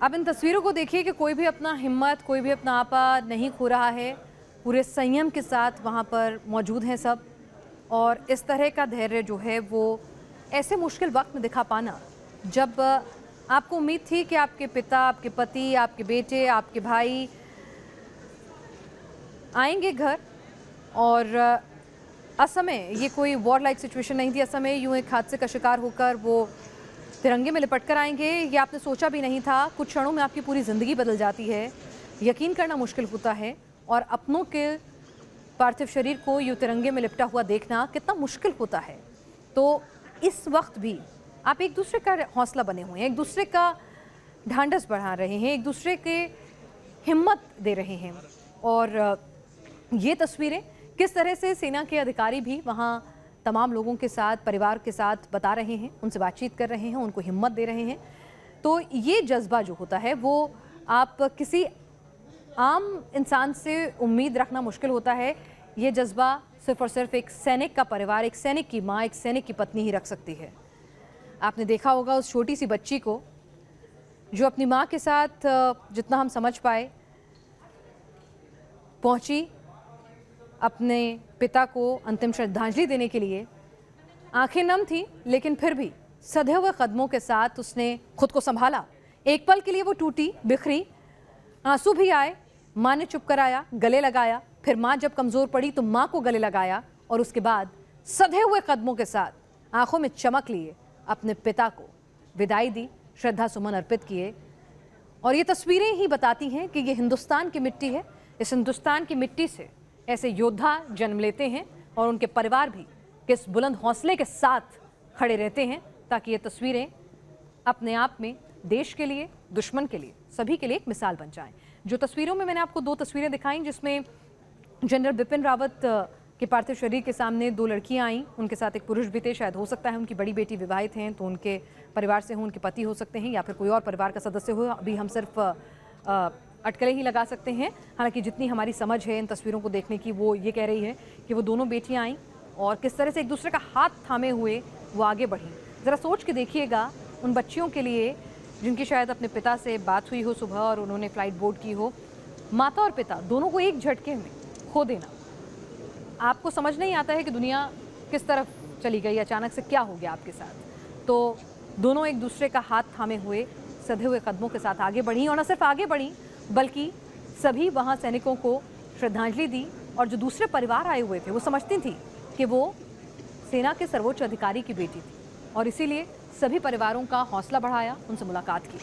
आप इन तस्वीरों को देखिए कि कोई भी अपना हिम्मत, कोई भी अपना आपा नहीं खो रहा है। पूरे संयम के साथ वहाँ पर मौजूद हैं सब। और इस तरह का धैर्य जो है वो ऐसे मुश्किल वक्त में दिखा पाना, जब आपको उम्मीद थी कि आपके पिता, आपके पति, आपके बेटे, आपके भाई आएंगे घर, और असमय ये कोई वॉर लाइक सिचुएशन नहीं थी। असमय यूँ एक हादसे का शिकार होकर वो तिरंगे में लिपट कर आएंगे, ये आपने सोचा भी नहीं था। कुछ क्षणों में आपकी पूरी ज़िंदगी बदल जाती है, यकीन करना मुश्किल होता है। और अपनों के पार्थिव शरीर को यूँ तिरंगे में लिपटा हुआ देखना कितना मुश्किल होता है। तो इस वक्त भी आप एक दूसरे का हौसला बने हुए हैं, एक दूसरे का ढांढस बढ़ा रहे हैं, एक दूसरे के हिम्मत दे रहे हैं। और ये तस्वीरें किस तरह से सेना के अधिकारी भी वहाँ तमाम लोगों के साथ, परिवार के साथ बता रहे हैं, उनसे बातचीत कर रहे हैं, उनको हिम्मत दे रहे हैं। तो ये जज्बा जो होता है वो आप किसी आम इंसान से उम्मीद रखना मुश्किल होता है। ये जज्बा सिर्फ और सिर्फ एक सैनिक का परिवार, एक सैनिक की माँ, एक सैनिक की पत्नी ही रख सकती है। आपने देखा होगा उस छोटी सी बच्ची को जो अपनी माँ के साथ, जितना हम समझ पाए, पहुंची अपने पिता को अंतिम श्रद्धांजलि देने के लिए। आंखें नम थी, लेकिन फिर भी सधे हुए कदमों के साथ उसने खुद को संभाला। एक पल के लिए वो टूटी, बिखरी, आंसू भी आए, माँ ने चुप कराया, गले लगाया। फिर माँ जब कमज़ोर पड़ी तो माँ को गले लगाया, और उसके बाद सधे हुए कदमों के साथ आंखों में चमक लिए अपने पिता को विदाई दी, श्रद्धा सुमन अर्पित किए। और ये तस्वीरें ही बताती हैं कि ये हिंदुस्तान की मिट्टी है। इस हिंदुस्तान की मिट्टी से ऐसे योद्धा जन्म लेते हैं, और उनके परिवार भी किस बुलंद हौसले के साथ खड़े रहते हैं, ताकि ये तस्वीरें अपने आप में देश के लिए, दुश्मन के लिए, सभी के लिए एक मिसाल बन जाएं। जो तस्वीरों में मैंने आपको दो तस्वीरें दिखाई, जिसमें जनरल बिपिन रावत के पार्थिव शरीर के सामने दो लड़कियां आईं, उनके साथ एक पुरुष भी थे। शायद हो सकता है उनकी बड़ी बेटी विवाहित हैं, तो उनके परिवार से हों, उनके पति हो सकते हैं, या फिर कोई और परिवार का सदस्य हो। अभी हम सिर्फ अटकलें ही लगा सकते हैं। हालांकि जितनी हमारी समझ है इन तस्वीरों को देखने की, वो ये कह रही है कि वो दोनों बेटियां आईं और किस तरह से एक दूसरे का हाथ थामे हुए वो आगे बढ़ी। ज़रा सोच के देखिएगा उन बच्चियों के लिए जिनकी शायद अपने पिता से बात हुई हो सुबह और उन्होंने फ़्लाइट बोर्ड की हो। माता और पिता दोनों को एक झटके में खो देना, आपको समझ नहीं आता है कि दुनिया किस तरफ चली गई, अचानक से क्या हो गया आपके साथ। तो दोनों एक दूसरे का हाथ थामे हुए सधे हुए कदमों के साथ आगे बढ़ी, और न सिर्फ आगे बढ़ी बल्कि सभी वहाँ सैनिकों को श्रद्धांजलि दी। और जो दूसरे परिवार आए हुए थे वो समझती थी कि वो सेना के सर्वोच्च अधिकारी की बेटी थी, और इसीलिए सभी परिवारों का हौसला बढ़ाया, उनसे मुलाकात की।